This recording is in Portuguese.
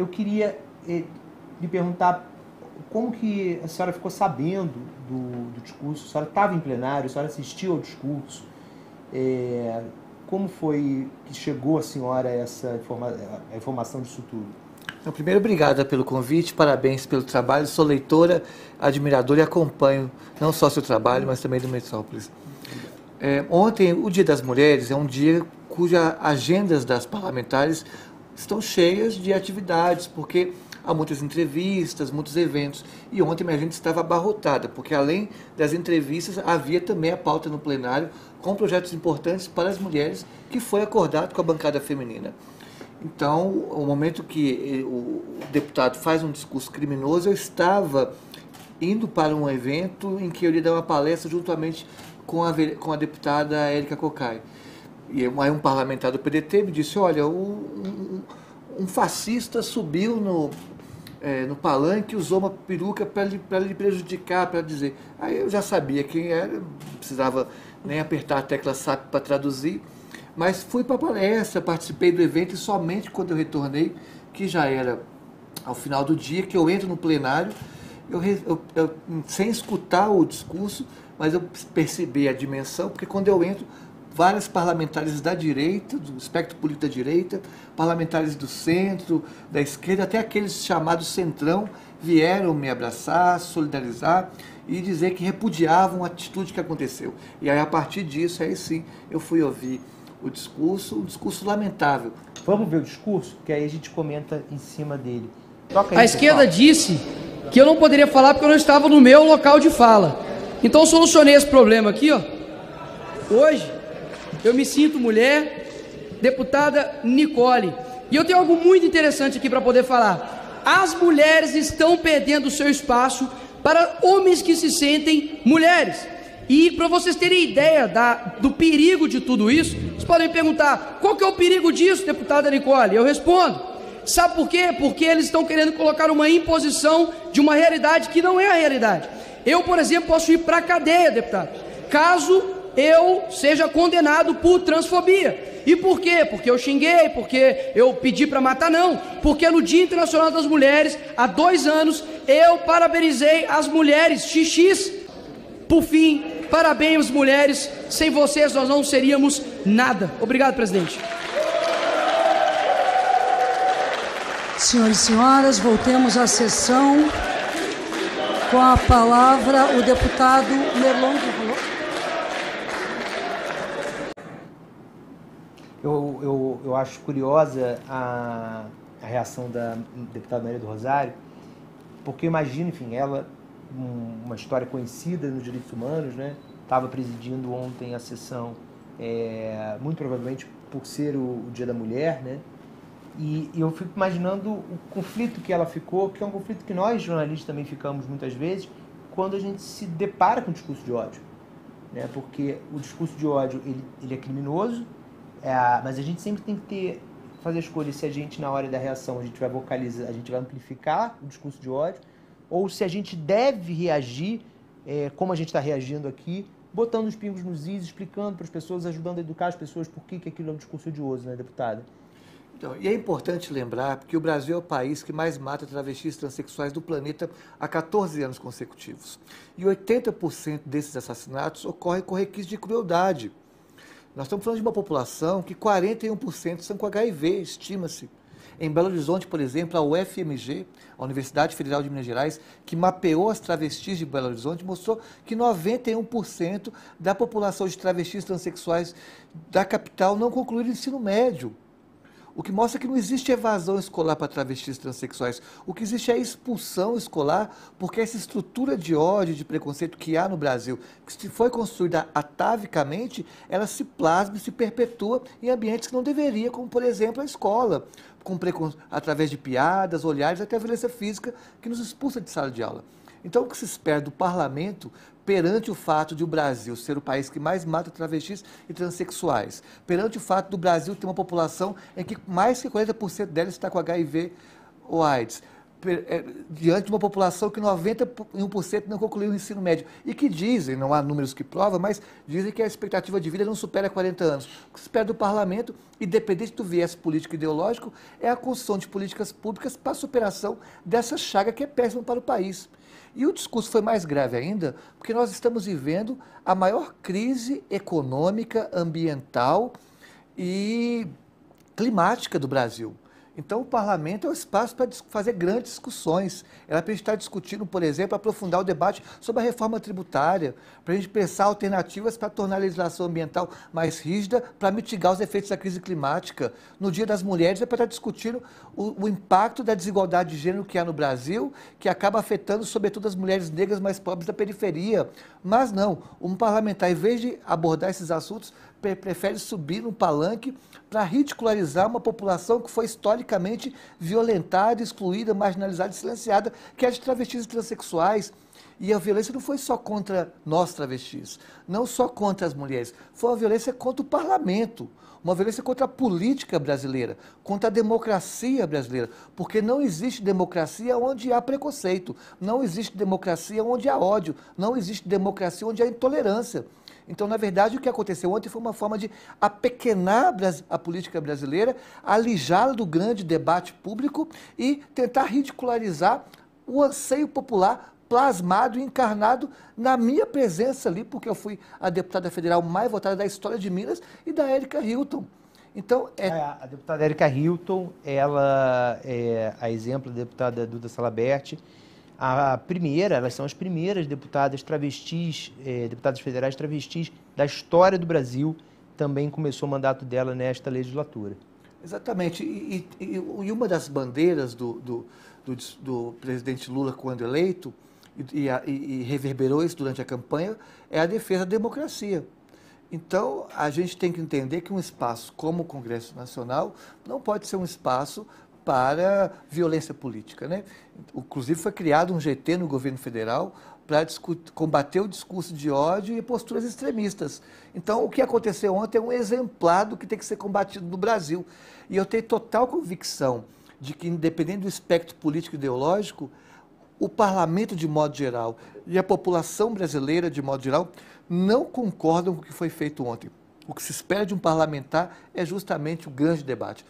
Eu queria lhe perguntar como que a senhora ficou sabendo do discurso, a senhora estava em plenário, a senhora assistiu ao discurso, como foi que chegou a senhora a informação disso tudo? Então, primeiro, obrigada pelo convite, parabéns pelo trabalho, sou leitora, admiradora e acompanho não só seu trabalho, mas também do Metrópolis. Ontem, o Dia das Mulheres é um dia cujas agendas das parlamentares estão cheias de atividades, porque há muitas entrevistas, muitos eventos. E ontem minha agenda estava abarrotada, porque além das entrevistas, havia também a pauta no plenário com projetos importantes para as mulheres, que foi acordado com a bancada feminina. Então, o momento que o deputado faz um discurso criminoso, eu estava indo para um evento em que eu ia dar uma palestra juntamente com a deputada Érica Cocai. E aí um parlamentar do PDT me disse, olha, um fascista subiu no palanque e usou uma peruca para lhe prejudicar, para dizer. Aí eu já sabia quem era, não precisava nem apertar a tecla SAP para traduzir, mas fui para a palestra, participei do evento e somente quando eu retornei, que já era ao final do dia, que eu entro no plenário, eu sem escutar o discurso, mas eu percebi a dimensão, porque quando eu entro, várias parlamentares da direita, do espectro político da direita, parlamentares do centro, da esquerda, até aqueles chamados centrão, vieram me abraçar, solidarizar e dizer que repudiavam a atitude que aconteceu. E aí, a partir disso, aí sim, eu fui ouvir o discurso, um discurso lamentável. Vamos ver o discurso, que aí a gente comenta em cima dele. Toca aí, a esquerda disse que eu não poderia falar porque eu não estava no meu local de fala. Então, eu solucionei esse problema aqui, ó. Hoje, eu me sinto mulher, deputada Nicole. E eu tenho algo muito interessante aqui para poder falar. As mulheres estão perdendo o seu espaço para homens que se sentem mulheres. E para vocês terem ideia do perigo de tudo isso, vocês podem me perguntar, qual que é o perigo disso, deputada Nicole? Eu respondo, sabe por quê? Porque eles estão querendo colocar uma imposição de uma realidade que não é a realidade. Eu, por exemplo, posso ir para a cadeia, deputado, caso eu seja condenado por transfobia. E por quê? Porque eu xinguei, porque eu pedi para matar? Não, porque no Dia Internacional das Mulheres, há 2 anos, eu parabenizei as mulheres xixis. Por fim, parabéns mulheres, sem vocês nós não seríamos nada. Obrigado, presidente. Senhores e senhoras, voltemos à sessão. Com a palavra o deputado Merlon. Eu acho curiosa a reação da deputada Maria do Rosário, porque eu imagino, enfim, ela, uma história conhecida nos direitos humanos, né? Estava presidindo ontem a sessão, muito provavelmente por ser o Dia da Mulher, né? E eu fico imaginando o conflito que ela ficou, que é um conflito que nós, jornalistas, também ficamos muitas vezes, quando a gente se depara com o discurso de ódio, né? Porque o discurso de ódio, ele é criminoso, mas a gente sempre tem que fazer a escolha se a gente, na hora da reação, a gente vai vocalizar, a gente vai amplificar o discurso de ódio, ou se a gente deve reagir, como a gente está reagindo aqui, botando os pingos nos is, explicando para as pessoas, ajudando a educar as pessoas por que aquilo é um discurso odioso, né, deputada? Então, e é importante lembrar que o Brasil é o país que mais mata travestis transexuais do planeta há 14 anos consecutivos. E 80% desses assassinatos ocorrem com requisitos de crueldade. Nós estamos falando de uma população que 41% são com HIV, estima-se. Em Belo Horizonte, por exemplo, a UFMG, a Universidade Federal de Minas Gerais, que mapeou as travestis de Belo Horizonte, mostrou que 91% da população de travestis transexuais da capital não concluíram o ensino médio. O que mostra que não existe evasão escolar para travestis transexuais. O que existe é a expulsão escolar, porque essa estrutura de ódio, de preconceito que há no Brasil, que se foi construída atavicamente, ela se plasma e se perpetua em ambientes que não deveria, como, por exemplo, a escola, através de piadas, olhares, até a violência física que nos expulsa de sala de aula. Então, o que se espera do parlamento perante o fato de o Brasil ser o país que mais mata travestis e transexuais, perante o fato do Brasil ter uma população em que mais que 40% dela está com HIV ou AIDS, diante de uma população que 91% não concluiu o ensino médio. E que dizem, não há números que provam, mas dizem que a expectativa de vida não supera 40 anos. O que se espera do parlamento, independente do viés político e ideológico, é a construção de políticas públicas para a superação dessa chaga que é péssima para o país. E o discurso foi mais grave ainda, porque nós estamos vivendo a maior crise econômica, ambiental e climática do Brasil. Então, o parlamento é o espaço para fazer grandes discussões. Era para a gente estar discutindo, por exemplo, aprofundar o debate sobre a reforma tributária, para a gente pensar alternativas para tornar a legislação ambiental mais rígida, para mitigar os efeitos da crise climática. No Dia das Mulheres, é para estar discutindo o impacto da desigualdade de gênero que há no Brasil, que acaba afetando, sobretudo, as mulheres negras mais pobres da periferia. Mas não, um parlamentar, em vez de abordar esses assuntos, prefere subir no palanque para ridicularizar uma população que foi historicamente violentada, excluída, marginalizada e silenciada, que é de travestis e transexuais. E a violência não foi só contra nós travestis, não só contra as mulheres, foi uma violência contra o parlamento, uma violência contra a política brasileira, contra a democracia brasileira, porque não existe democracia onde há preconceito, não existe democracia onde há ódio, não existe democracia onde há intolerância. Então, na verdade, o que aconteceu ontem foi uma forma de apequenar a política brasileira, alijá-la do grande debate público e tentar ridicularizar o anseio popular plasmado e encarnado na minha presença ali, porque eu fui a deputada federal mais votada da história de Minas e da Érica Hilton. Então, a deputada Érica Hilton, ela é a exemplo da deputada Duda Salabert, elas são as primeiras deputadas travestis, deputadas federais travestis da história do Brasil. Também começou o mandato dela nesta legislatura. Exatamente. E uma das bandeiras do presidente Lula quando eleito, e reverberou isso durante a campanha, é a defesa da democracia. Então, a gente tem que entender que um espaço como o Congresso Nacional não pode ser um espaço para violência política, né? Inclusive foi criado um GT no governo federal para combater o discurso de ódio e posturas extremistas. Então, o que aconteceu ontem é um exemplar do que tem que ser combatido no Brasil. E eu tenho total convicção de que, independente do espectro político e ideológico, o parlamento, de modo geral, e a população brasileira, de modo geral, não concordam com o que foi feito ontem. O que se espera de um parlamentar é justamente o grande debate.